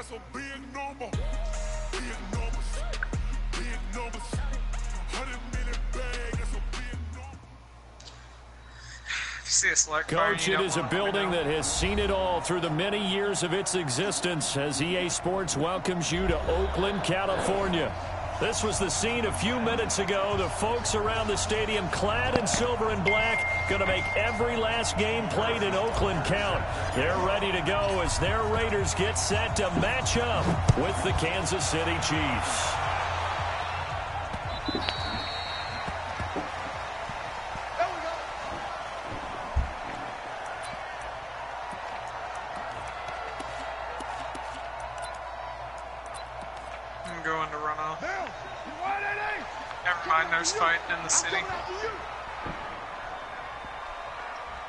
That's a big number. Big numbers. Big numbers. 100 million bag. That's a big number. See a select Coach, it is a building that has seen it all through the many years of its existence as EA Sports welcomes you to Oakland, California. This was the scene a few minutes ago. The folks around the stadium clad in silver and black going to make every last game played in Oakland count. They're ready to go as their Raiders get set to match up with the Kansas City Chiefs. Going to run off. Never mind, there's fighting in the city.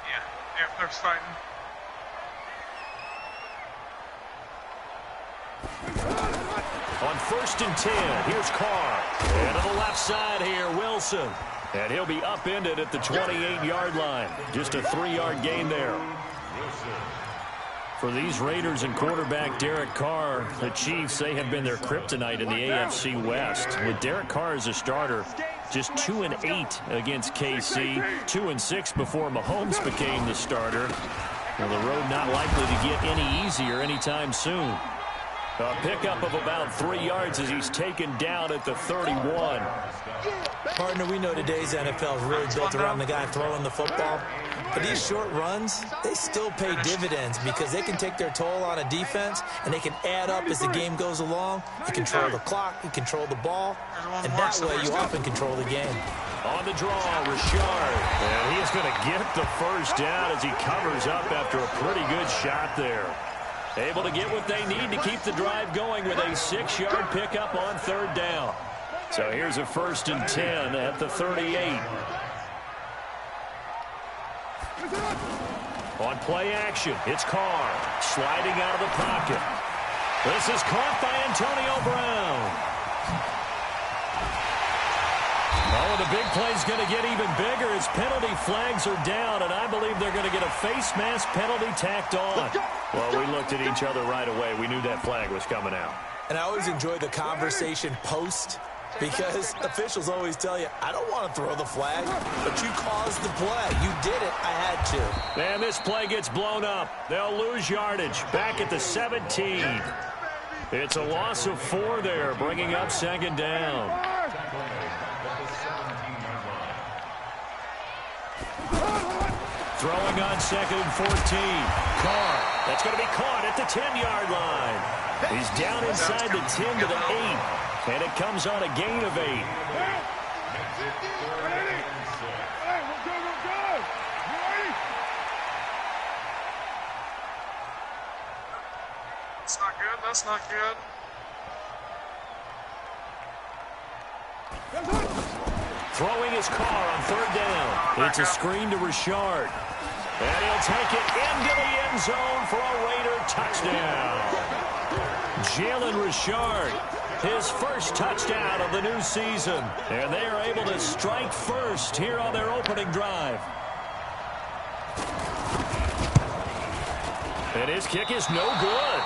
Yeah, there's fighting. On 1st and 10, here's Carr. And to the left side here, Wilson. And he'll be upended at the 28-yard line. Just a 3-yard gain there. For these Raiders and quarterback Derek Carr, the Chiefs, they have been their kryptonite in the AFC West. With Derek Carr as a starter, just 2-8 against KC, 2-6 before Mahomes became the starter. Well, the road not likely to get any easier anytime soon. A pickup of about 3 yards as he's taken down at the 31. Partner, we know today's NFL is really built around the guy throwing the football. But these short runs, they still pay dividends because they can take their toll on a defense and they can add up as the game goes along. You control the clock, you control the ball, and that way you often control the game. On the draw, Richard. And he is going to get the first down as he covers up after a pretty good shot there. Able to get what they need to keep the drive going with a 6-yard pickup on 3rd down. So here's a 1st and 10 at the 38. On play action, it's Carr sliding out of the pocket. This is caught by Antonio Brown. Oh, the big play's going to get even bigger as penalty flags are down, and I believe they're going to get a face mask penalty tacked on. Well, we looked at each other right away. We knew that flag was coming out. And I always enjoy the conversation post because officials always tell you, I don't want to throw the flag, but you caused the play. You did it. I had to. And this play gets blown up. They'll lose yardage back at the 17. It's a loss of 4 there, bringing up 2nd down. Throwing on 2nd and 14. Carr. That's going to be caught at the 10-yard line. He's down inside the 10 to the 8. And it comes on a gain of 8. That's not good. That's not good. Throwing his Carr on 3rd down. It's a screen to Richard. And he'll take it into the end zone for a Raider touchdown. Jalen Richard, his first touchdown of the new season. And they are able to strike first here on their opening drive. And his kick is no good.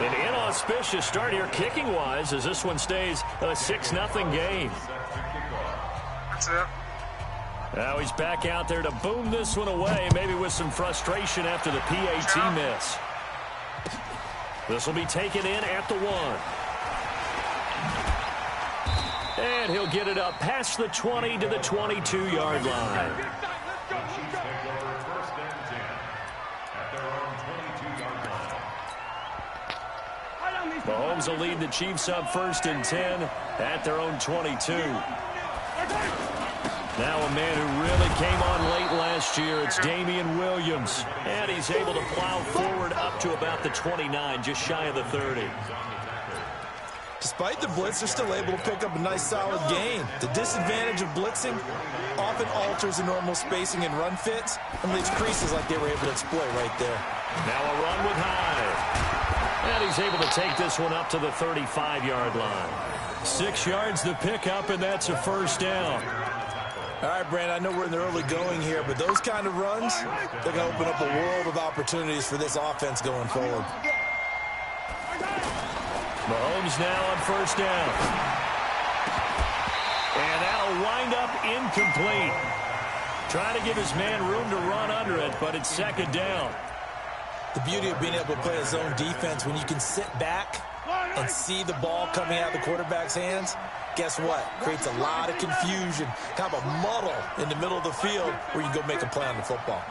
An inauspicious start here kicking-wise as this one stays a 6-0 game. That's it. Now he's back out there to boom this one away, maybe with some frustration after the PAT miss. This will be taken in at the 1. And he'll get it up past the 20 to the 22-yard line. Mahomes will lead the Chiefs up 1st and 10 at their own 22. Now a man who really came on late last year, it's Damian Williams. And he's able to plow forward up to about the 29, just shy of the 30. Despite the blitz, they're still able to pick up a nice solid gain. The disadvantage of blitzing often alters the normal spacing and run fits and leaves creases like they were able to exploit right there. Now a run with Hyde. And he's able to take this one up to the 35-yard line. 6 yards the pickup, and that's a 1st down. All right, Brandon, I know we're in the early going here, but those kind of runs, they're going to open up a world of opportunities for this offense going forward. Mahomes now on first down. And that'll wind up incomplete. Trying to give his man room to run under it, but it's second down. The beauty of being able to play a zone defense when you can sit back and see the ball coming out of the quarterback's hands, guess what? Creates a lot of confusion, kind of a muddle in the middle of the field where you can go make a play on the football.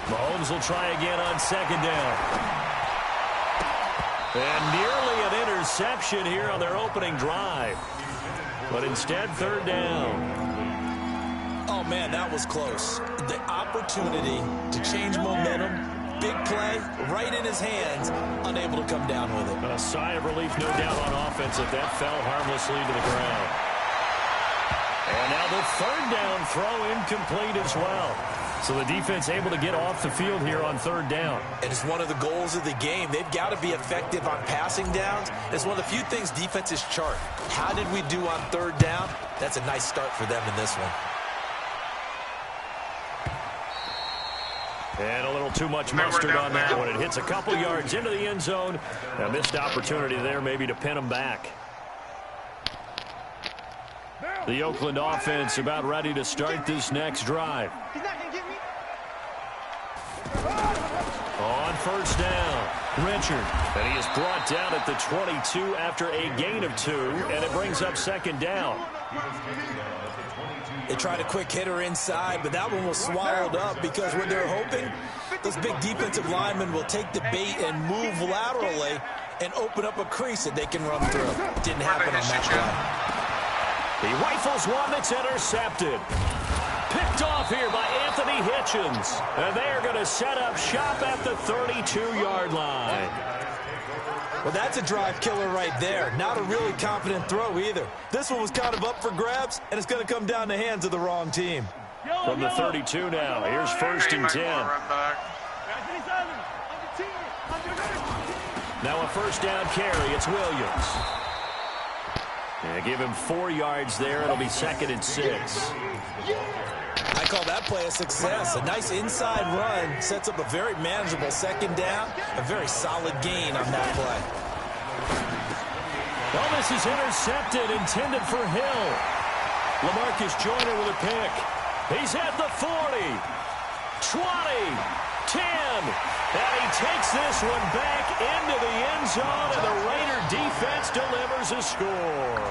Mahomes will try again on second down. And nearly an interception here on their opening drive. But instead, third down. Oh, man, that was close. The opportunity to change momentum, big play, right in his hands, unable to come down with it. A sigh of relief, no doubt, on offense that fell harmlessly to the ground. And now the third down throw incomplete as well. So the defense able to get off the field here on third down. And it's one of the goals of the game. They've got to be effective on passing downs. It's one of the few things defenses chart. How did we do on third down? That's a nice start for them in this one. And a little too much mustard on that one. It hits a couple yards into the end zone. A missed opportunity there maybe to pin them back. The Oakland offense about ready to start this next drive. On first down, Richard. And he is brought down at the 22 after a gain of 2, and it brings up second down. They tried a quick hitter inside, but that one was swallowed up because when they're hoping, those big defensive linemen will take the bait and move laterally and open up a crease that they can run through. Didn't happen on that play. He rifles one that's intercepted. Picked off here by Anthony Hitchens. And they're going to set up shop at the 32-yard line. Well, that's a drive killer right there. Not a really confident throw either. This one was kind of up for grabs, and it's going to come down the hands of the wrong team. From the 32 now, here's first and 10. Now a first down carry. It's Williams. Yeah, give him 4 yards there. It'll be second and 6. I call that play a success. A nice inside run sets up a very manageable second down. A very solid gain on that play. Well, this is intercepted, intended for Hill. LaMarcus Joyner with a pick. He's at the 40, 20, 10. And he takes this one back into the end zone, and the Raider defense delivers a score.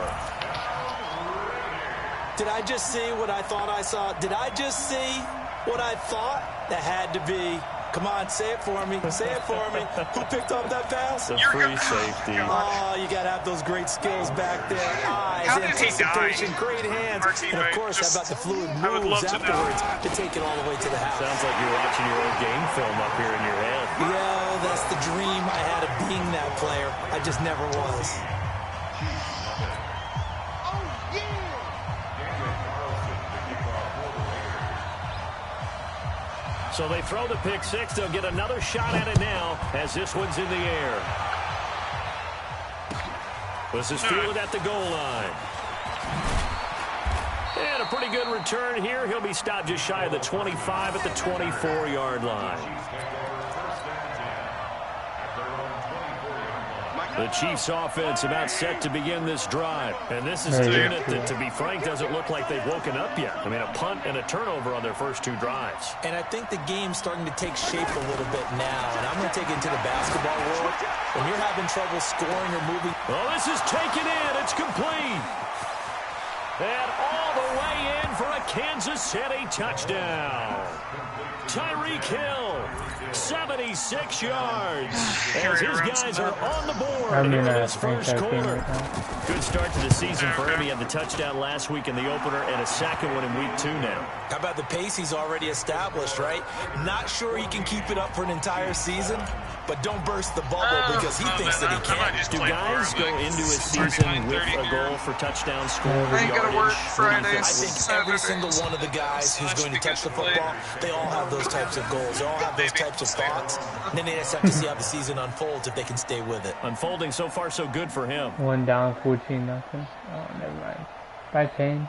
Did I just see what I thought I saw? Did I just see what I thought? That had to be. Come on, say it for me. Say it for me. Who picked up that pass? The free safety. Oh, you got to have those great skills back there. Eyes, anticipation, great hands. And, of course, how about the fluid moves afterwards to take it all the way to the house? Sounds like you're watching your old game film up here in your head. Yeah, that's the dream I had of being that player. I just never was. So they throw the pick six. They'll get another shot at it now as this one's in the air. This is fielded at the goal line. And a pretty good return here. He'll be stopped just shy of the 25 at the 24-yard line. The Chiefs offense about set to begin this drive. And this is a unit that, to be frank, doesn't look like they've woken up yet. I mean, a punt and a turnover on their first 2 drives. And I think the game's starting to take shape a little bit now. And I'm going to take it into the basketball world. When you're having trouble scoring or moving. Oh, this is taken in. It's complete. And all the way in for a Kansas City touchdown. Tyreek Hill, 76 yards, as his guys are on the board in this first quarter. Good start to the season for him. He had the touchdown last week in the opener and a second one in week 2 now. How about the pace he's already established, right? Not sure he can keep it up for an entire season, but don't burst the bubble because he thinks that he can. Do guys go into a season with a goal for touchdown score or yardage? I think every single one of the guys who's going to touch the football, they all have those types of goals. They all have those types of thoughts. And then they just have to see how the season unfolds if they can stay with it. Unfolding so far so good for him. 1 down, 14-0. Oh, never mind. By 10.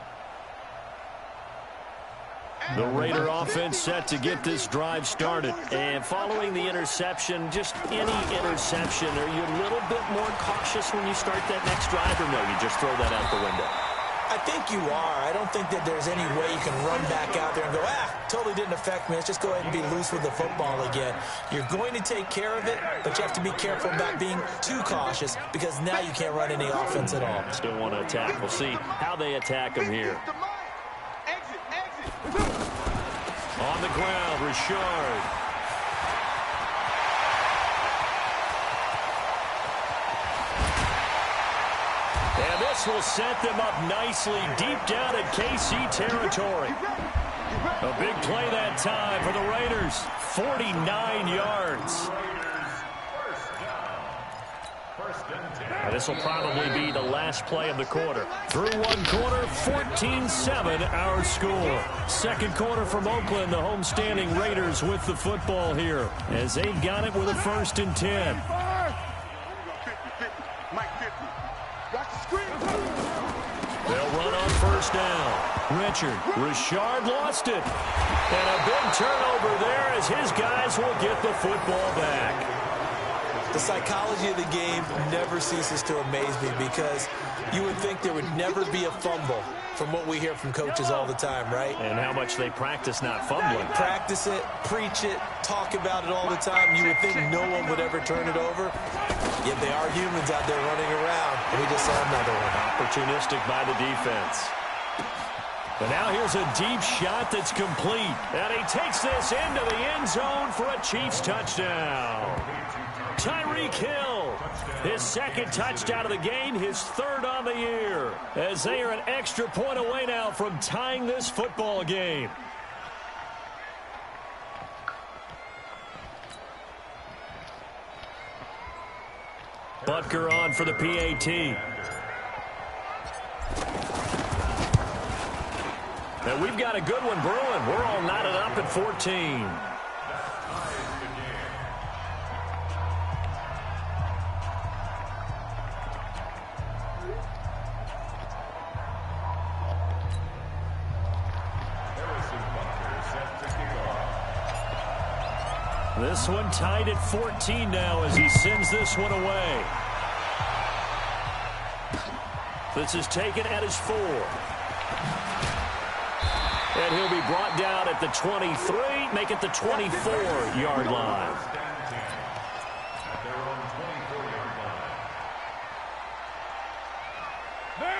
The Raider offense set to get this drive started. And following the interception, just any interception, are you a little bit more cautious when you start that next drive, or no, you just throw that out the window? I think you are. I don't think that there's any way you can run back out there and go, totally didn't affect me. Let's just go ahead and be loose with the football again. You're going to take care of it, but you have to be careful about being too cautious because now you can't run any offense at all. Still want to attack. We'll see how they attack him here. On the ground, Richard. And this will set them up nicely deep down in KC territory. A big play that time for the Raiders. 49 yards. This will probably be the last play of the quarter. Through one quarter, 14-7 our score. Second quarter from Oakland, the homestanding Raiders with the football here as they've got it with a 1st and 10. They'll run on 1st down. Richard lost it. And a big turnover there as his guys will get the football back. The psychology of the game never ceases to amaze me because you would think there would never be a fumble from what we hear from coaches all the time, right? And how much they practice not fumbling. Practice it, preach it, talk about it all the time. You would think no one would ever turn it over. Yet they are humans out there running around. And we just saw another one. Opportunistic by the defense. But now here's a deep shot that's complete. And he takes this into the end zone for a Chiefs touchdown. Tyreek Hill, his 2nd touchdown of the game, his 3rd on the year, as they are an extra point away now from tying this football game. Butker on for the PAT. And we've got a good one brewing. We're all knotted up at 14. This one tied at 14 now as he sends this one away. This is taken at his 4. And he'll be brought down at the 23, make it the 24-yard line.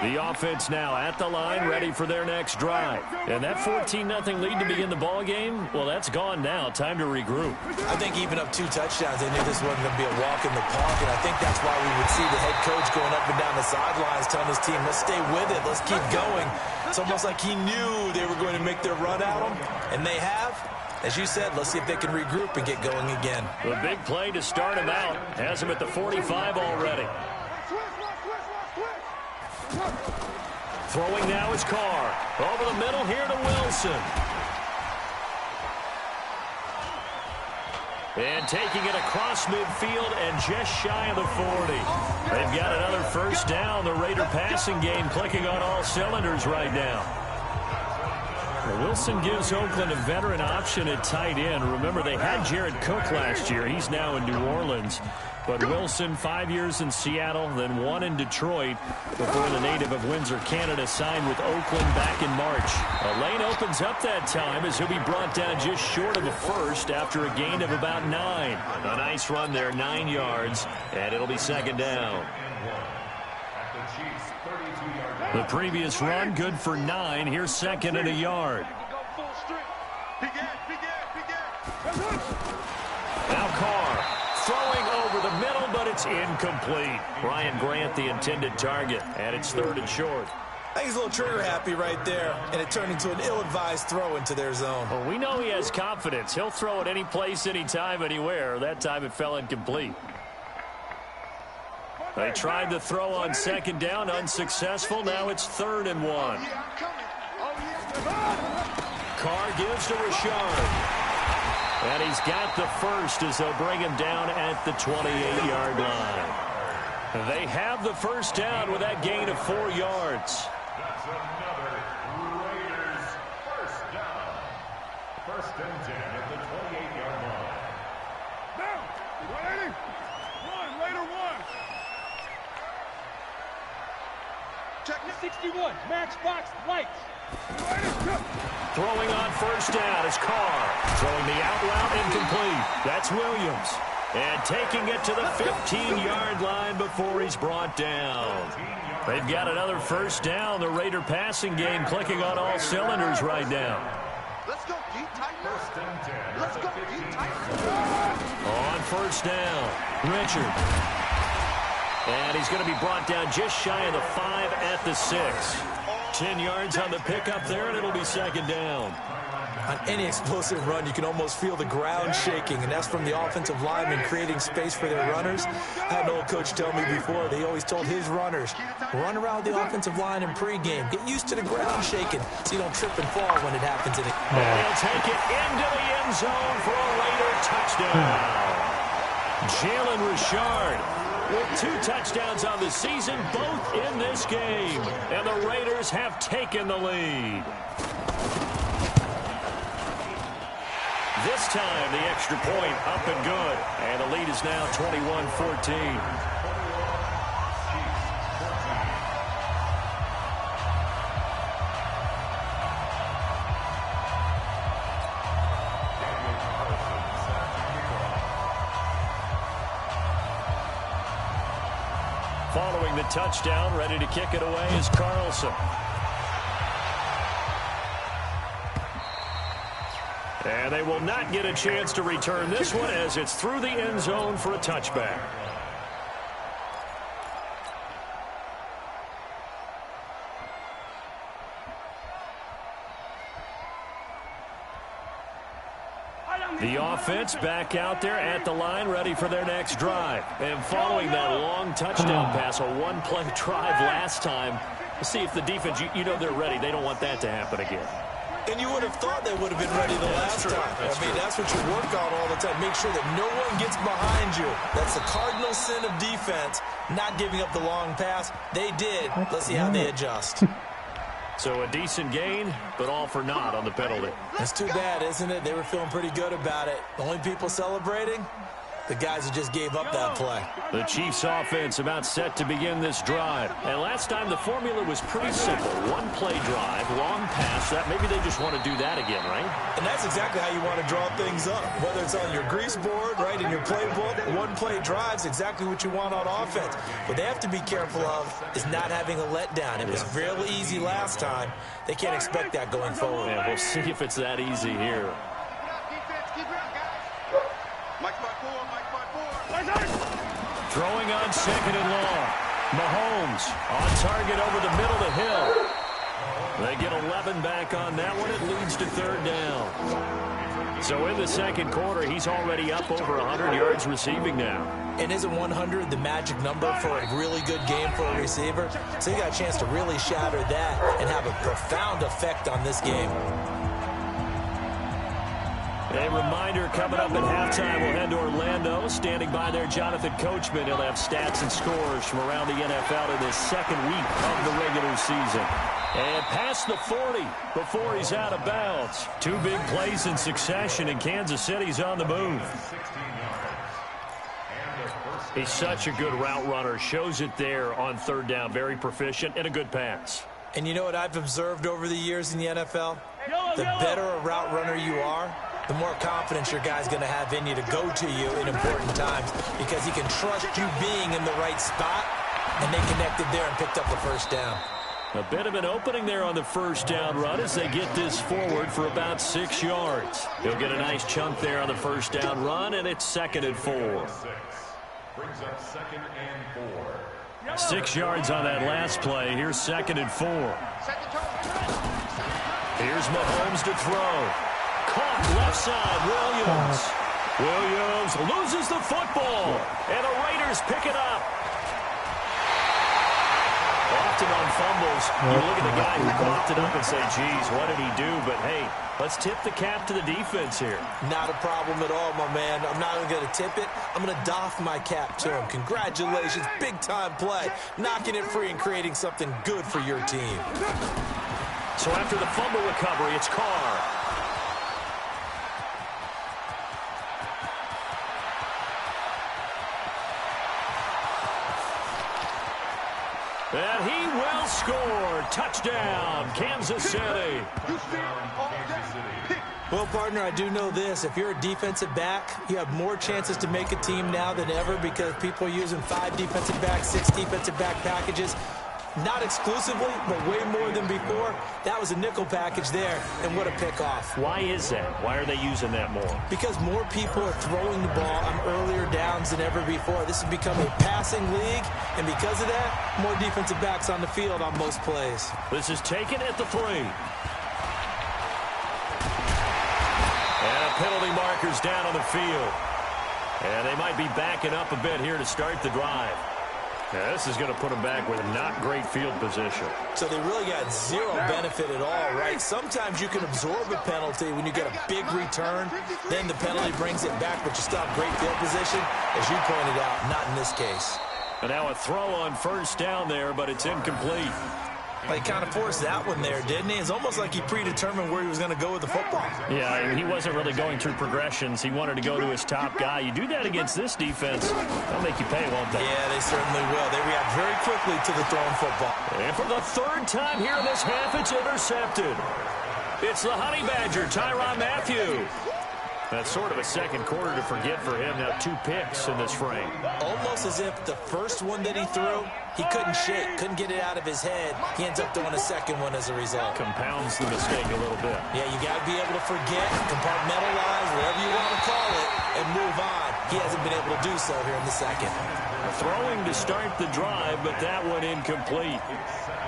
The offense now at the line, ready for their next drive. And that 14-0 lead to begin the ball game, well, that's gone now. Time to regroup. I think even up 2 touchdowns, they knew this wasn't going to be a walk in the park, and I think that's why we would see the head coach going up and down the sidelines telling his team, let's stay with it, let's keep going. It's almost like he knew they were going to make their run at him, and they have. As you said, let's see if they can regroup and get going again. The big play to start him out has him at the 45 already. Throwing now is Carr. Over the middle here to Wilson. And taking it across midfield and just shy of the 40. They've got another 1st down. The Raider passing game clicking on all cylinders right now. Well, Wilson gives Oakland a veteran option at tight end. Remember, they had Jared Cook last year. He's now in New Orleans. But Wilson, 5 years in Seattle, then 1 in Detroit before the native of Windsor, Canada, signed with Oakland back in March. A lane opens up that time as he'll be brought down just short of a 1st after a gain of about 9. A nice run there, 9 yards, and it'll be 2nd down. The previous run, good for 9. Here's 2nd and a yard. Now Carr. Throwing over the middle, but it's incomplete. Ryan Grant, the intended target, and it's 3rd and short. I think he's a little trigger happy right there, and it turned into an ill-advised throw into their zone. Well, we know he has confidence. He'll throw it any place, anytime, anywhere. That time it fell incomplete. They tried to throw on 2nd down, unsuccessful. Now it's 3rd and 1. Carr gives to Richard. And he's got the 1st as they'll bring him down at the 28-yard line. They have the 1st down with that gain of 4 yards. That's another Raiders 1st down. 61, Matchbox Lights. Throwing on first down is Carr. Throwing the out route incomplete. That's Williams. And taking it to the 15-yard line before he's brought down. They've got another first down. The Raider passing game clicking on all cylinders right now. Let's go deep, Titans. Let's go deep, Titans. On first down, Richard. And he's going to be brought down just shy of the 5 at the 6. 10 yards on the pickup there, and it'll be second down. On any explosive run, you can almost feel the ground shaking, and that's from the offensive linemen creating space for their runners. I had an old coach tell me before, they always told his runners, run around the offensive line in pregame. Get used to the ground shaking so you don't trip and fall when it happens. And he'll take it into the end zone for a Raider touchdown. Jalen Richard with 2 touchdowns on the season, both in this game. And the Raiders have taken the lead. This time, the extra point up and good. And the lead is now 21-14. Following the touchdown, ready to kick it away is Carlson. And they will not get a chance to return this one as it's through the end zone for a touchback. The offense back out there at the line, ready for their next drive. And following that long touchdown pass, a one-play drive last time, let's see if the defense, you know they're ready. They don't want that to happen again. And you would have thought they would have been ready the last time. That's what you work on all the time. Make sure that no one gets behind you. That's the cardinal sin of defense, not giving up the long pass. They did. Let's see how they adjust. So a decent gain, but all for naught on the penalty. That's too bad, isn't it? They were feeling pretty good about it. The only people celebrating, the guys who just gave up that play. The Chiefs offense about set to begin this drive. And last time the formula was pretty simple. One-play drive, long pass. That maybe they just want to do that again, right? And that's exactly how you want to draw things up. Whether it's on your grease board, right, in your playbook, one-play drive's exactly what you want on offense. What they have to be careful of is not having a letdown. It was real easy last time. They can't expect that going forward. Yeah, we'll see if it's that easy here. Throwing on second and long. Mahomes on target over the middle of the hill. They get 11 back on that one. It leads to third down. So in the second quarter, he's already up over 100 yards receiving now. And isn't 100 the magic number for a really good game for a receiver? So you got a chance to really shatter that and have a profound effect on this game. A reminder, coming up at halftime, we'll head to Orlando. Standing by there, Jonathan Coachman. He'll have stats and scores from around the NFL in this second week of the regular season. And past the 40 before he's out of bounds. 2 big plays in succession, and Kansas City's on the move. He's such a good route runner. Shows it there on third down. Very proficient and a good pass. And you know what I've observed over the years in the NFL? The better a route runner you are, the more confidence your guy's going to have in you to go to you in important times because he can trust you being in the right spot, and they connected there and picked up the first down. A bit of an opening there on the first down run as they get this forward for about 6 yards. He'll get a nice chunk there on the first down run, and it's 2nd and 4. Brings up 2nd and 4. 6 yards on that last play. Here's 2nd and 4. Here's Mahomes to throw. Caught left side, Williams. Williams loses the football, and the Raiders pick it up. Often on fumbles, you look at the guy who coughed it up and say, geez, what did he do? But, hey, let's tip the cap to the defense here. Not a problem at all, my man. I'm not even going to tip it. I'm going to doff my cap to him. Congratulations, big-time play. Knocking it free and creating something good for your team. So after the fumble recovery, it's Carr. And he will will score. Touchdown, Kansas City. Well, partner, I do know this. If you're a defensive back, you have more chances to make a team now than ever because people are using 5 defensive backs, 6 defensive back packages. Not exclusively, but way more than before. That was a nickel package there, and what a pickoff. Why is that? Why are they using that more? Because more people are throwing the ball on earlier downs than ever before. This has become a passing league, and because of that, more defensive backs on the field on most plays. This is taken at the 3. And a penalty marker's down on the field. And they might be backing up a bit here to start the drive. Yeah, this is going to put them back with not great field position. So they really got zero benefit at all, right? Sometimes you can absorb a penalty when you get a big return. Then the penalty brings it back, but you still have great field position. As you pointed out, not in this case. And now a throw on first down there, but it's incomplete. Well, he kind of forced that one there, didn't he? It's almost like he predetermined where he was going to go with the football. Yeah, he wasn't really going through progressions. He wanted to go to his top guy. You do that against this defense, they'll make you pay, won't they? Yeah, they certainly will. They react very quickly to the thrown football. And for the 3rd time here in this half, it's intercepted. It's the Honey Badger, Tyrann Mathieu. That's sort of a second quarter to forget for him. Now 2 picks in this frame. Almost as if the first one that he threw, he couldn't shake, couldn't get it out of his head. He ends up throwing a second one as a result. Compounds the mistake a little bit. Yeah, you got to be able to forget, compartmentalize, whatever you want to call it, and move on. He hasn't been able to do so here in the second. Throwing to start the drive, but that one incomplete.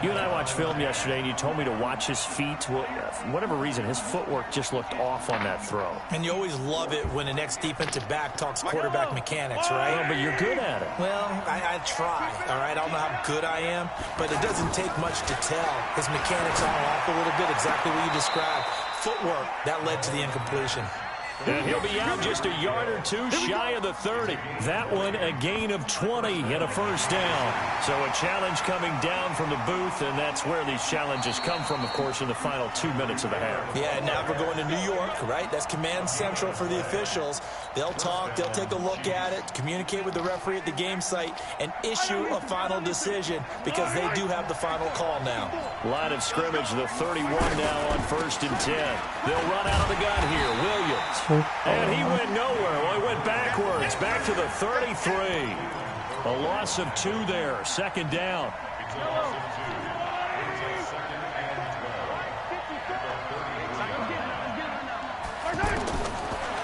You and I watched film yesterday, and you told me to watch his feet. Well, for whatever reason, his footwork just looked off on that throw. And you always love it when the next defensive back talks quarterback mechanics, right? Well, but you're good at it. Well, I try, all right? I don't know how good I am, but it doesn't take much to tell. His mechanics are off a little bit, exactly what you described. Footwork, that led to the incompletion. And he'll be out just a yard or 2 shy of the 30. That one a gain of 20 and a first down. So a challenge coming down from the booth, and that's where these challenges come from, of course, in the final 2 minutes of the half. Yeah, now we're going to New York, right? That's command central for the officials. They'll talk, they'll take a look at it, communicate with the referee at the game site, and issue a final decision because they do have the final call now. Line of scrimmage, the 31 now on 1st and 10. They'll run out of the gun here. Williams. And he went nowhere. Well, he went backwards, back to the 33. A loss of 2 there, 2nd down.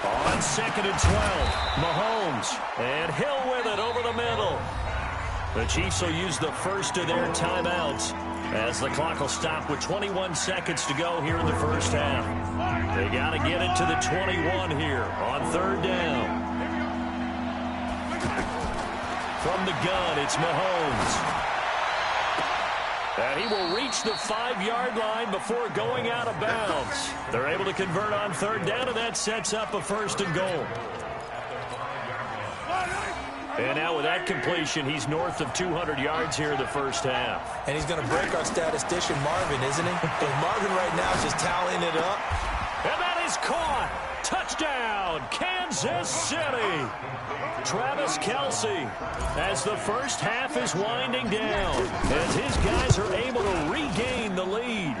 On 2nd and 12, Mahomes. And Hill with it over the middle. The Chiefs will use the first of their timeouts as the clock will stop with 21 seconds to go here in the first half. They got to get it to the 21 here on 3rd down. From the gun, it's Mahomes. And he will reach the 5-yard line before going out of bounds. They're able to convert on 3rd down, and that sets up a 1st and goal. And now with that completion, he's north of 200 yards here in the first half. And he's going to break our statistician, Marvin, isn't he? Because Marvin right now is just tallying it up. And that is caught. Touchdown, Kansas City. Travis Kelce, as the first half is winding down, as his guys are able to regain the lead.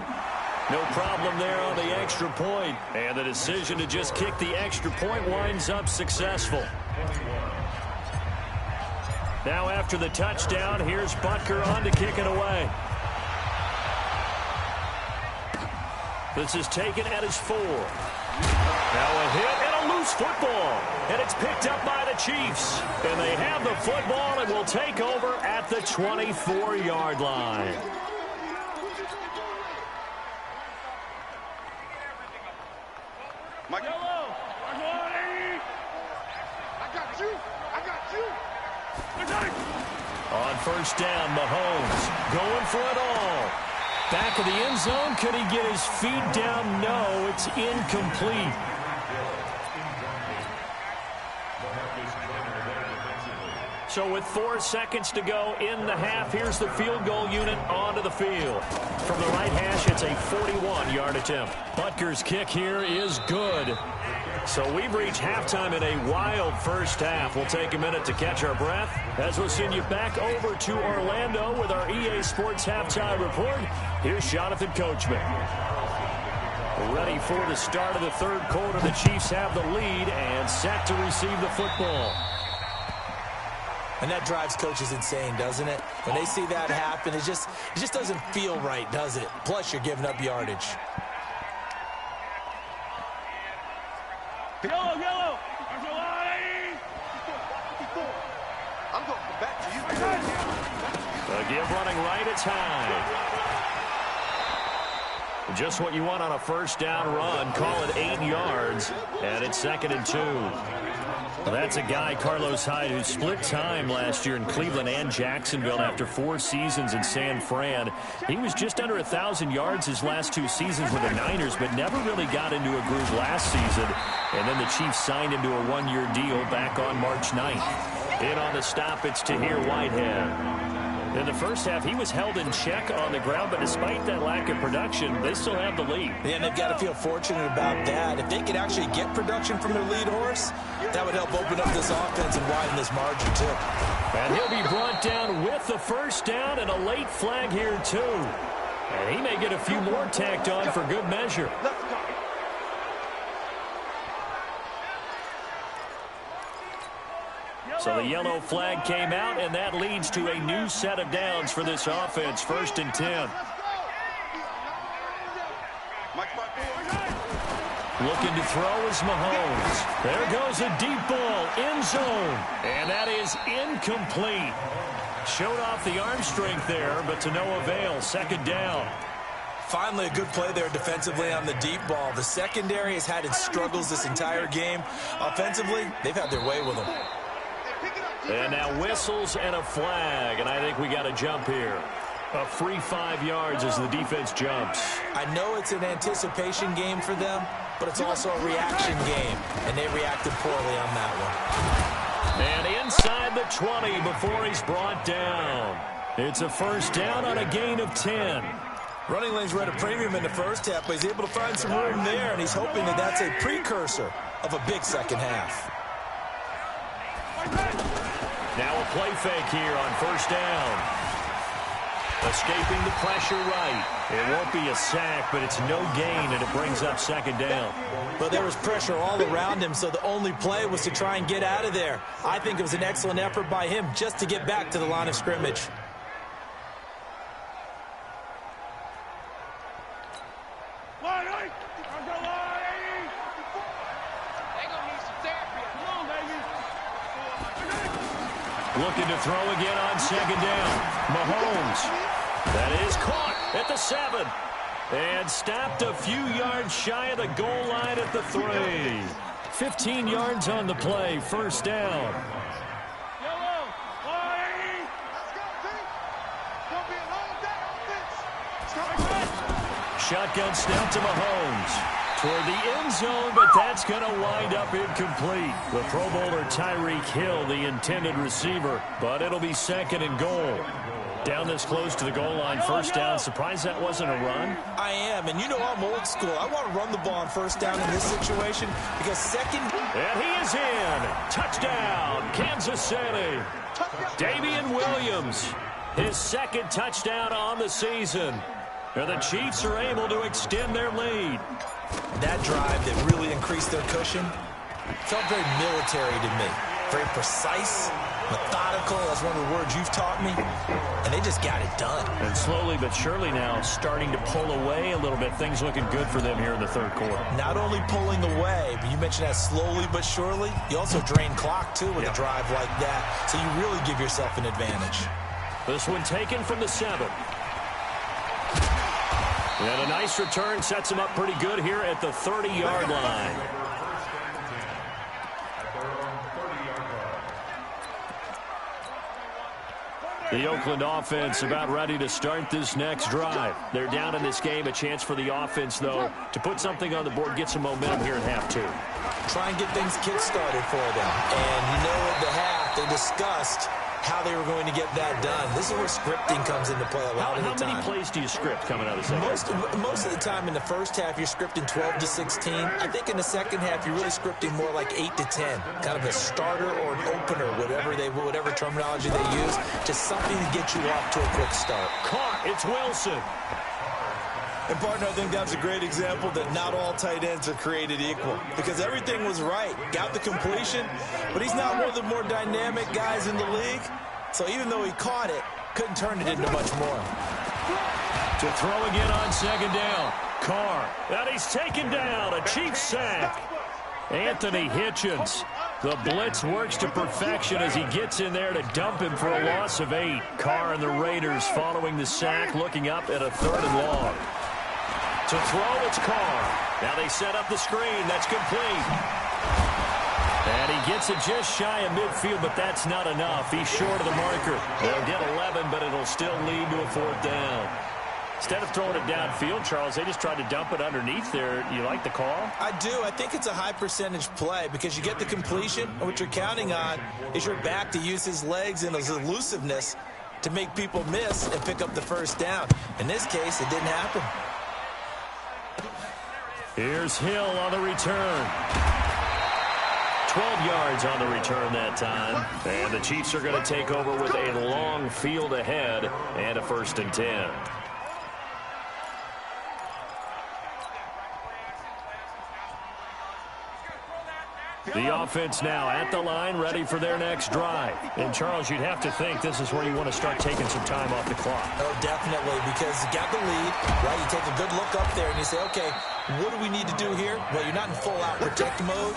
No problem there on the extra point. And the decision to just kick the extra point winds up successful. Now after the touchdown, here's Butker on to kick it away. This is taken at his 4. Now a hit and a loose football. And it's picked up by the Chiefs. And they have the football and will take over at the 24-yard line. On 1st down, Mahomes going for it all. Back of the end zone. Could he get his feet down? No, it's incomplete. So with 4 seconds to go in the half, here's the field goal unit onto the field. From the right hash, it's a 41-yard attempt. Butker's kick here is good. So we've reached halftime in a wild first half. We'll take a minute to catch our breath as we'll send you back over to Orlando with our EA Sports Halftime Report. Here's Jonathan Coachman. Ready for the start of the third quarter. The Chiefs have the lead and set to receive the football. And that drives coaches insane, doesn't it? When they see that happen, it just doesn't feel right, does it? Plus, you're giving up yardage. Yellow. I'm going to come back to you. A give running right, it's high. Just what you want on a first down run. Call it 8 yards, and it's 2nd and 2. Well, that's a guy, Carlos Hyde, who split time last year in Cleveland and Jacksonville after 4 seasons in San Fran. He was just under 1,000 yards his last 2 seasons with the Niners, but never really got into a groove last season. And then the Chiefs signed him to a 1-year deal back on March 9th. In on the stop, it's Tahir Whitehead. In the first half, he was held in check on the ground, but despite that lack of production, they still have the lead. Yeah, and they've got to feel fortunate about that. If they could actually get production from their lead horse, that would help open up this offense and widen this margin, too. And he'll be brought down with the first down and a late flag here, too. And he may get a few more tacked on for good measure. So the yellow flag came out, and that leads to a new set of downs for this offense. 1st and 10. Looking to throw is Mahomes. There goes a deep ball, end zone. And that is incomplete. Showed off the arm strength there, but to no avail. 2nd down. Finally, a good play there defensively on the deep ball. The secondary has had its struggles this entire game. Offensively, they've had their way with them. And now whistles and a flag, and I think we got a jump here. A free 5 yards as the defense jumps. I know it's an anticipation game for them, but it's also a reaction game, and they reacted poorly on that one. And inside the 20 before he's brought down. It's a first down on a gain of 10. Running lanes were at a premium in the first half, but he's able to find some room there, and he's hoping that that's a precursor of a big second half. Now a play fake here on first down. Escaping the pressure right. It won't be a sack, but it's no gain, and it brings up 2nd down. But there was pressure all around him, so the only play was to try and get out of there. I think it was an excellent effort by him just to get back to the line of scrimmage. Looking to throw again on 2nd down. Mahomes. That is caught at the 7. And stopped a few yards shy of the goal line at the 3. 15 yards on the play. First down. Shotgun snap to Mahomes. Toward the end zone, but that's going to wind up incomplete. The Pro Bowler Tyreek Hill, the intended receiver, but it'll be 2nd and goal. Down this close to the goal line, first down. Surprised that wasn't a run? I am, and you know I'm old school. I want to run the ball on first down in this situation because second... And he is in. Touchdown, Kansas City. Damian Williams, his 2nd touchdown on the season. And the Chiefs are able to extend their lead. That drive that really increased their cushion felt very military to me. Very precise, methodical. That's one of the words you've taught me. And they just got it done. And slowly but surely now starting to pull away a little bit. Things looking good for them here in the third quarter. Not only pulling away, but you mentioned that slowly but surely. You also drain clock, too, with a drive like that. So you really give yourself an advantage. This one taken from the 7. And a nice return sets him up pretty good here at the 30-yard line. The Oakland offense about ready to start this next drive. They're down in this game. A chance for the offense, though, to put something on the board, get some momentum here in half 2. Try and get things kick-started for them. And you know at the half, they discussed how they were going to get that done. This is where scripting comes into play a lot of the time. How many plays do you script coming out of the second half? Most of the time in the first half, you're scripting 12 to 16. I think in the second half, you're really scripting more like 8 to 10. Kind of a starter or an opener, whatever terminology they use. Just something to get you off to a quick start. Caught. It's Wilson. And, partner, I think that's a great example that not all tight ends are created equal because everything was right. Got the completion, but he's not one of the more dynamic guys in the league. So even though he caught it, couldn't turn it into much more. To throw again on second down. Carr. And he's taken down. A Chiefs sack. Anthony Hitchens. The blitz works to perfection as he gets in there to dump him for a loss of 8. Carr and the Raiders following the sack, looking up at a 3rd and long. To throw, it's Carr. Now they set up the screen. That's complete. And he gets it just shy of midfield, but that's not enough. He's short of the marker. They'll get 11, but it'll still lead to a 4th down. Instead of throwing it downfield, Charles, they just tried to dump it underneath there. You like the call? I do. I think it's a high-percentage play because you get the completion, and what you're counting on is your back to use his legs and his elusiveness to make people miss and pick up the 1st down. In this case, it didn't happen. Here's Hill on the return. 12 yards on the return that time. And the Chiefs are going to take over with a long field ahead and a 1st and 10. The offense now at the line, ready for their next drive. And, Charles, you'd have to think this is where you want to start taking some time off the clock. Oh, definitely, because you got the lead, right? You take a good look up there and you say, okay, what do we need to do here? Well, you're not in full-out protect mode.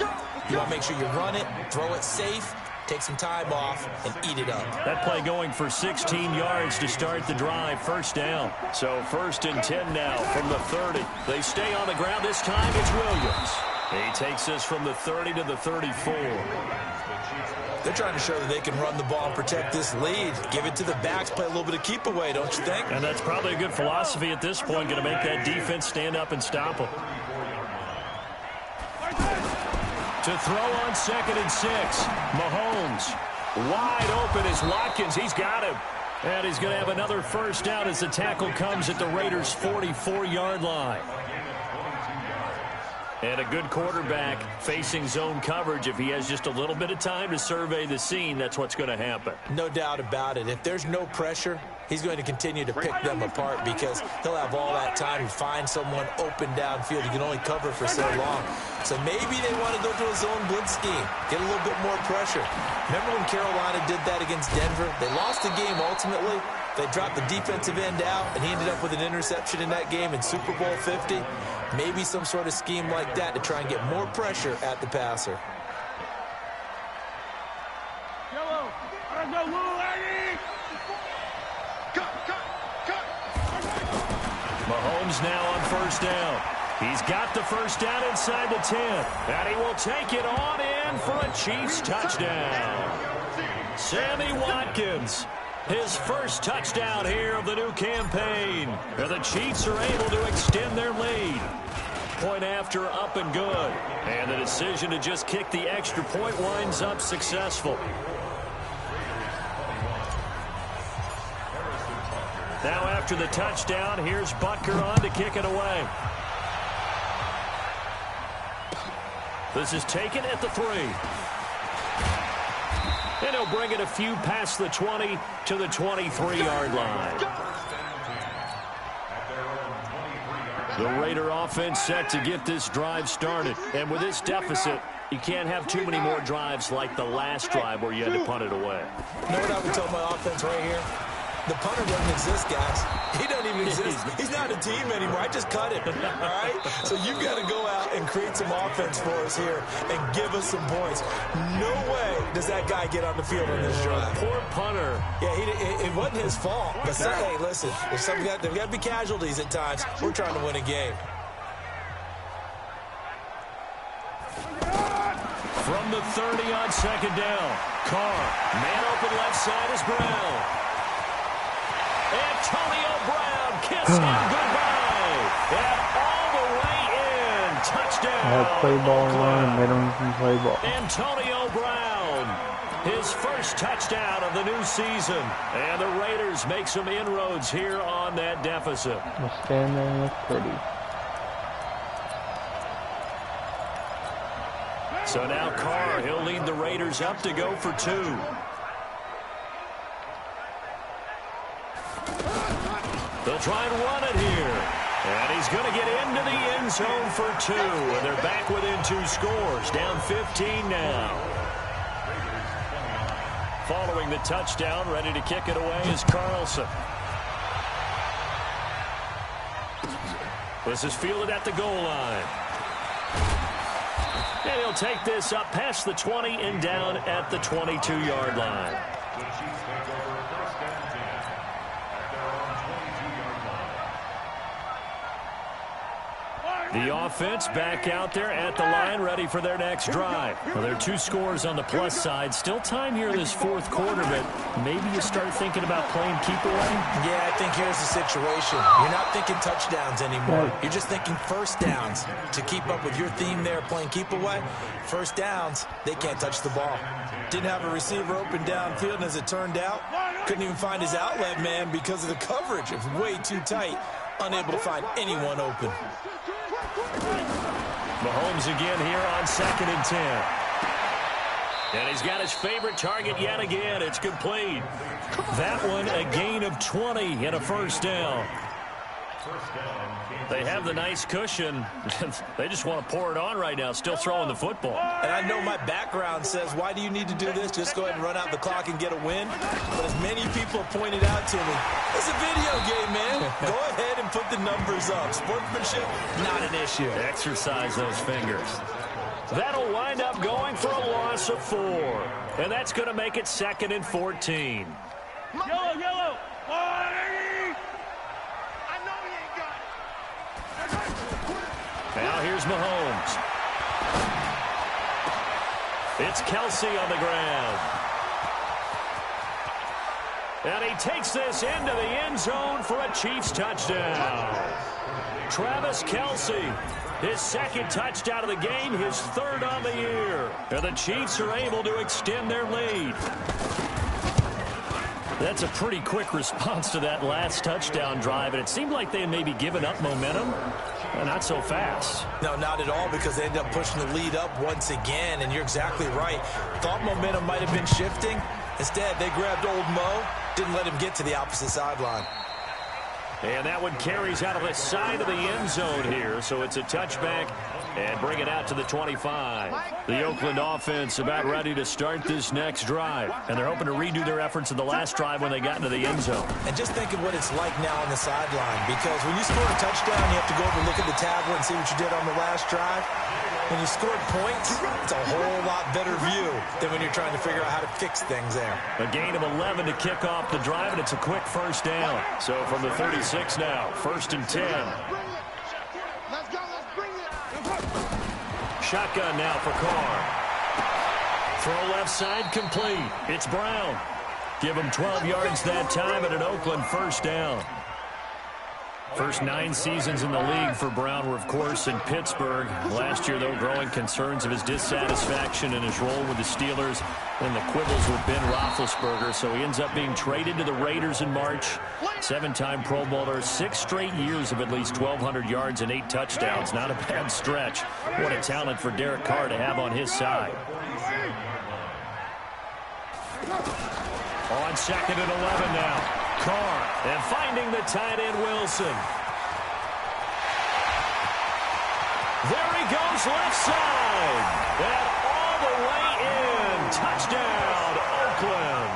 You want to make sure you run it, throw it safe, take some time off, and eat it up. That play going for 16 yards to start the drive. 1st down. So 1st and 10 now from the 30. They stay on the ground. This time it's Williams. He takes this from the 30 to the 34. They're trying to show that they can run the ball and protect this lead. Give it to the backs, play a little bit of keep away, don't you think? And that's probably a good philosophy at this point, going to make that defense stand up and stop them. To throw on 2nd and 6. Mahomes wide open is Watkins. He's got him. And he's going to have another 1st down as the tackle comes at the Raiders' 44-yard line. And a good quarterback facing zone coverage. If he has just a little bit of time to survey the scene, that's what's going to happen. No doubt about it. If there's no pressure, he's going to continue to pick them apart because he'll have all that time to find someone open downfield. He can only cover for so long. So maybe they want to go to a zone blitz scheme, get a little bit more pressure. Remember when Carolina did that against Denver? They lost the game ultimately. They dropped the defensive end out, and he ended up with an interception in that game in Super Bowl 50. Maybe some sort of scheme like that to try and get more pressure at the passer. Mahomes now on 1st down. He's got the 1st down inside the 10. And he will take it on in for a Chiefs touchdown. Sammy Watkins. His 1st touchdown here of the new campaign. And the Chiefs are able to extend their lead. Point after, up and good. And the decision to just kick the extra point winds up successful. Now after the touchdown, here's Butker on to kick it away. This is taken at the 3. And he'll bring it a few past the 20 to the 23-yard line. The Raider offense set to get this drive started. And with this deficit, you can't have too many more drives like the last drive where you had to punt it away. You know what I would tell my offense right here? The punter doesn't exist, guys. He doesn't even exist. He's not a team anymore. I just cut him, all right? So you've got to go out and create some offense for us here and give us some points. No way does that guy get on the field on this drive. Poor punter. Yeah, it wasn't his fault. But hey, listen, there's got to be casualties at times. We're trying to win a game. From the 30 on 2nd down. Carr, man open left side is Brown. Antonio Brown, kiss and goodbye. And all the way in. Touchdown. Play ball and run. They don't even play ball. Antonio Brown. his first touchdown of the new season. And the Raiders make some inroads here on that deficit. Just stand there and look pretty. So now Carr, he'll lead the Raiders up to go for 2. They'll try and run it here. And he's going to get into the end zone for 2. And they're back within 2 scores. Down 15 now. Following the touchdown, ready to kick it away is Carlson. This is fielded at the goal line. And he'll take this up past the 20 and down at the 22-yard line. The offense back out there at the line, ready for their next drive. Well, there are 2 scores on the plus side. Still time here this 4th quarter, but maybe you start thinking about playing keep away? Yeah, I think here's the situation. You're not thinking touchdowns anymore. You're just thinking first downs. To keep up with your theme there, playing keep away, first downs, they can't touch the ball. Didn't have a receiver open downfield, and as it turned out, couldn't even find his outlet man because of the coverage. It was way too tight. Unable to find anyone open. Mahomes again here on 2nd and 10. And he's got his favorite target yet again. It's complete. That one a gain of 20 and a first down. They have the nice cushion. They just want to pour it on right now, still throwing the football. And I know my background says, why do you need to do this? Just go ahead and run out the clock and get a win. But as many people have pointed out to me, it's a video game, man. Go ahead and put the numbers up. Sportsmanship, not an issue. Exercise those fingers. That'll wind up going for a loss of 4. And that's going to make it 2nd and 14. Yellow, yellow. Now here's Mahomes. It's Kelsey on the ground. And he takes this into the end zone for a Chiefs touchdown. Travis Kelsey, his 2nd touchdown of the game, his 3rd on the year. And the Chiefs are able to extend their lead. That's a pretty quick response to that last touchdown drive, and it seemed like they had maybe given up momentum. Not so fast. No, not at all, because they ended up pushing the lead up once again, and you're exactly right. Thought momentum might have been shifting. Instead, they grabbed old Mo, didn't let him get to the opposite sideline. And that one carries out of the side of the end zone here, so it's a touchback and bring it out to the 25. The Oakland offense about ready to start this next drive, and they're hoping to redo their efforts in the last drive when they got into the end zone. And just think of what it's like now on the sideline, because when you score a touchdown, you have to go over and look at the tablet and see what you did on the last drive. When you scored points, it's a whole lot better view than when you're trying to figure out how to fix things there. A gain of 11 to kick off the drive, and it's a quick first down. So from the 36 now, 1st and 10. Let's go, let's bring it. Shotgun now for Carr. Throw left side complete. It's Brown. Give him 12 yards that time and an Oakland first down. First 9 seasons in the league for Brown were, of course, in Pittsburgh. Last year, though, growing concerns of his dissatisfaction in his role with the Steelers and the quibbles with Ben Roethlisberger. So he ends up being traded to the Raiders in March. 7-time Pro Bowler, 6 straight years of at least 1,200 yards and 8 touchdowns. Not a bad stretch. What a talent for Derek Carr to have on his side. On 2nd and 11 now. Carr, and finding the tight end Wilson. There he goes left side. And all the way in. Touchdown, Oakland.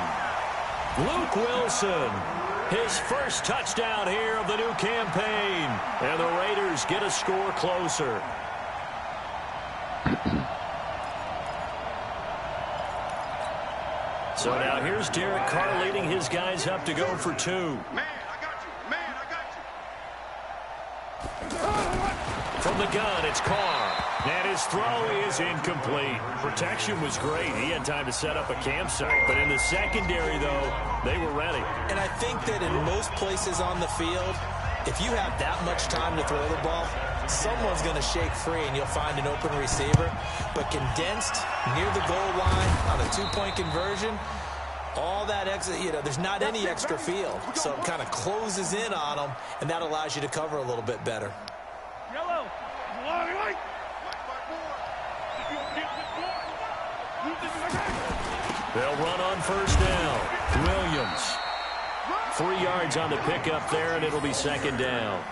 Luke Wilson, his first touchdown here of the new campaign. And the Raiders get a score closer. So now here's Derek Carr leading his guys up to go for 2. Man, I got you. Man, I got you. From the gun, it's Carr. And his throw is incomplete. Protection was great. He had time to set up a campsite. But in the secondary, though, they were ready. And I think that in most places on the field, if you have that much time to throw the ball, someone's going to shake free and you'll find an open receiver. But condensed near the goal line on a two-point conversion, all that extra, there's not any extra field. So it kind of closes in on them, and that allows you to cover a little bit better. Yellow. They'll run on first down. Williams. 3 yards on the pickup there, and it'll be second down.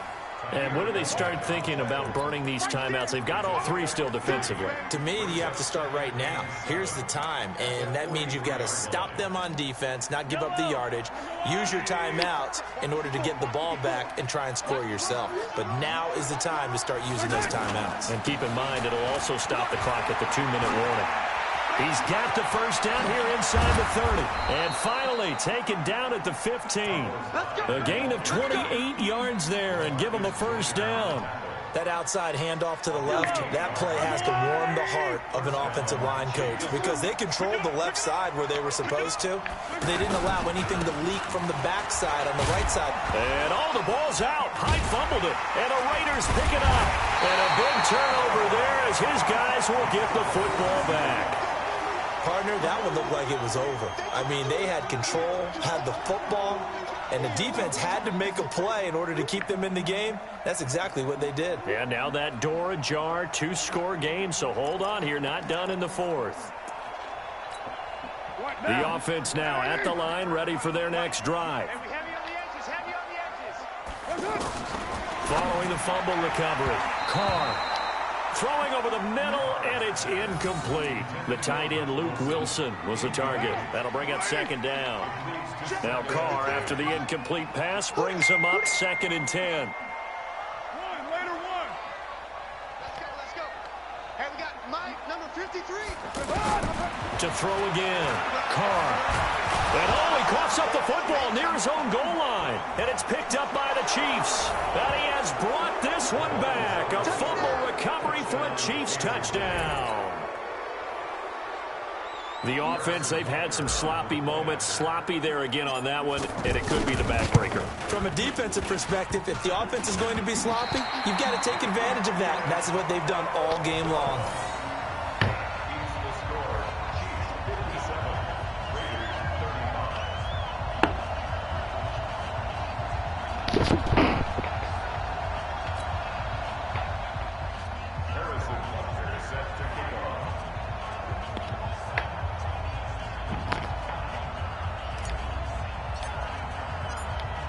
And when do they start thinking about burning these timeouts? They've got all 3 still defensively. To me, you have to start right now. Here's the time, and that means you've got to stop them on defense, not give up the yardage, use your timeouts in order to get the ball back and try and score yourself. But now is the time to start using those timeouts. And keep in mind, it'll also stop the clock at the 2-minute warning. He's got the first down here inside the 30. And finally taken down at the 15. A gain of 28 yards there and give him a first down. That outside handoff to the left, that play has to warm the heart of an offensive line coach because they controlled the left side where they were supposed to. They didn't allow anything to leak from the backside on the right side. And the ball's out. Hyde fumbled it. And the Raiders pick it up. And a big turnover there as his guys will get the football back. Partner, that one looked like it was over. I mean, they had control, had the football, and the defense had to make a play in order to keep them in the game. That's exactly what they did. Yeah, now that door ajar, 2-score game, so hold on here, not done in the 4th. The offense now at the line, ready for their next drive. Following the fumble recovery, Carr. Throwing over the middle, and it's incomplete. The tight end, Luke Wilson, was the target. That'll bring up second down. Now Carr, after the incomplete pass, brings him up 2nd and 10. Let's go. Hey, we got Mike, number 53. To throw again. Carr. And he coughs up the football near his own goal line. And it's picked up by the Chiefs. And he has brought this one back. A fumble recovery for a Chiefs touchdown. The offense, they've had some sloppy moments. Sloppy there again on that one, and it could be the backbreaker. From a defensive perspective, if the offense is going to be sloppy, you've got to take advantage of that. And that's what they've done all game long.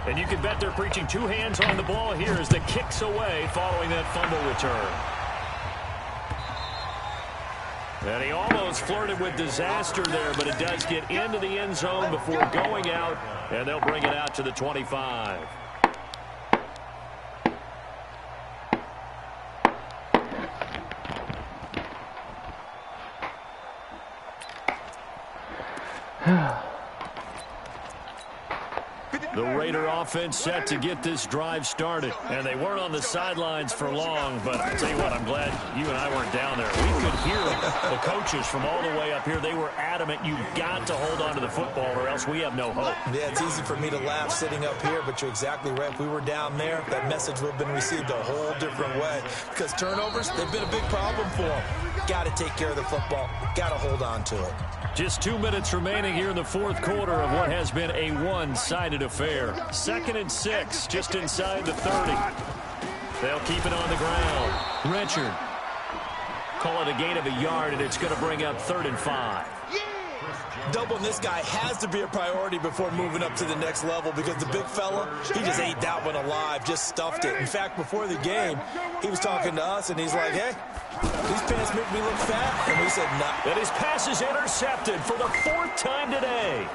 And you can bet they're preaching 2 hands on the ball here as the kick's away following that fumble return. And he almost flirted with disaster there, but it does get into the end zone before going out, and they'll bring it out to the 25. The Raider offense set to get this drive started. And they weren't on the sidelines for long, but I'll tell you what, I'm glad you and I weren't down there. We could hear the coaches from all the way up here. They were adamant, you've got to hold on to the football or else we have no hope. Yeah, it's easy for me to laugh sitting up here, but you're exactly right. If we were down there, that message would have been received a whole different way. Because turnovers, they've been a big problem for them. Got to take care of the football. Got to hold on to it. Just 2 minutes remaining here in the 4th quarter of what has been a one-sided affair. 2nd and 6, just inside the 30. They'll keep it on the ground. Richard. Call it a gain of a yard, and it's going to bring up 3rd and 5. Doubling this guy has to be a priority before moving up to the next level because the big fella, he just ate that one alive, just stuffed it. In fact, before the game, he was talking to us, and he's like, hey, these pants make me look fat. And we said, nah. And his pass is intercepted for the 4th time today.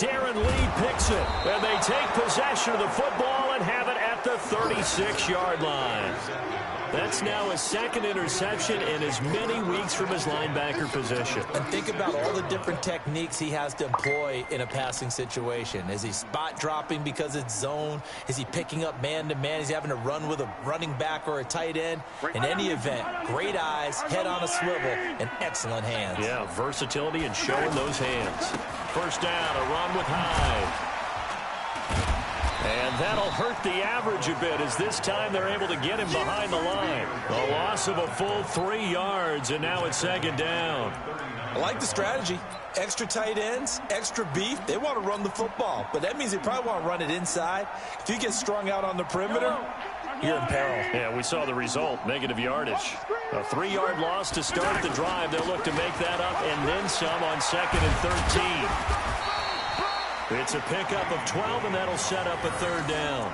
Darren Lee picks it, and they take possession of the football and have it at the 36-yard line. That's now his 2nd interception in as many weeks from his linebacker position. And think about all the different techniques he has to employ in a passing situation. Is he spot dropping because it's zone? Is he picking up man-to-man? Is he having to run with a running back or a tight end? In any event, great eyes, head on a swivel, and excellent hands. Yeah, versatility and showing those hands. First down, a run with Hyde. And that'll hurt the average a bit as this time they're able to get him behind the line. A loss of a full 3 yards, and now it's second down. I like the strategy. Extra tight ends, extra beef. They want to run the football, but that means they probably want to run it inside. If you get strung out on the perimeter, you're in peril. Yeah, we saw the result, negative yardage. A 3-yard loss to start the drive. They'll look to make that up and then some on 2nd and 13. It's a pickup of 12, and that'll set up a 3rd down.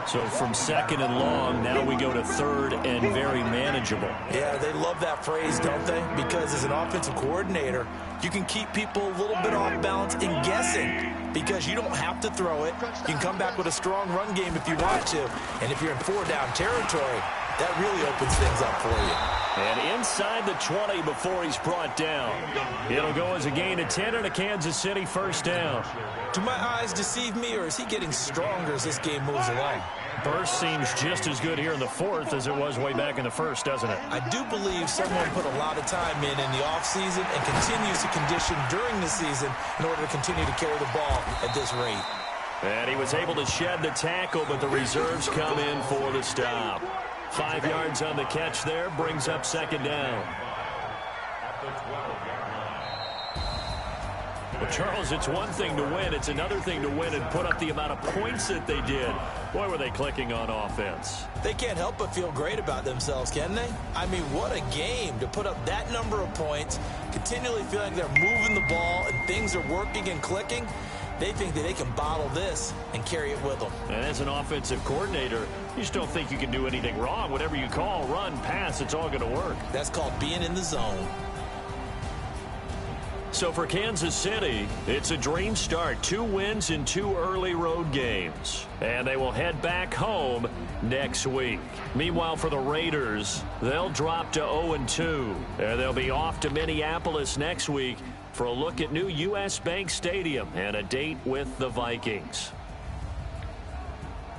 So from 2nd and long, now we go to 3rd and very manageable. Yeah, they love that phrase, don't they? Because as an offensive coordinator, you can keep people a little bit off balance and guessing because you don't have to throw it. You can come back with a strong run game if you want to. And if you're in 4-down territory, that really opens things up for you. And inside the 20 before he's brought down. It'll go as a gain of 10 and a Kansas City 1st down. Do my eyes deceive me, or is he getting stronger as this game moves along? Burst seems just as good here in the 4th as it was way back in the 1st, doesn't it? I do believe someone put a lot of time in the offseason and continues to condition during the season in order to continue to carry the ball at this rate. And he was able to shed the tackle, but the reserves come in for the stop. 5 yards on the catch there, brings up 2nd down. Well, Charles, it's one thing to win. It's another thing to win and put up the amount of points that they did. Boy, were they clicking on offense. They can't help but feel great about themselves, can they? I mean, what a game to put up that number of points, continually feeling they're moving the ball and things are working and clicking. They think that they can bottle this and carry it with them. And as an offensive coordinator, you just don't think you can do anything wrong. Whatever you call, run, pass, it's all going to work. That's called being in the zone. So for Kansas City, it's a dream start. 2 wins in 2 early road games. And they will head back home next week. Meanwhile, for the Raiders, they'll drop to 0-2. And they'll be off to Minneapolis next week for a look at new U.S. Bank Stadium and a date with the Vikings.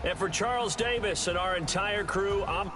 And for Charles Davis and our entire crew, I'm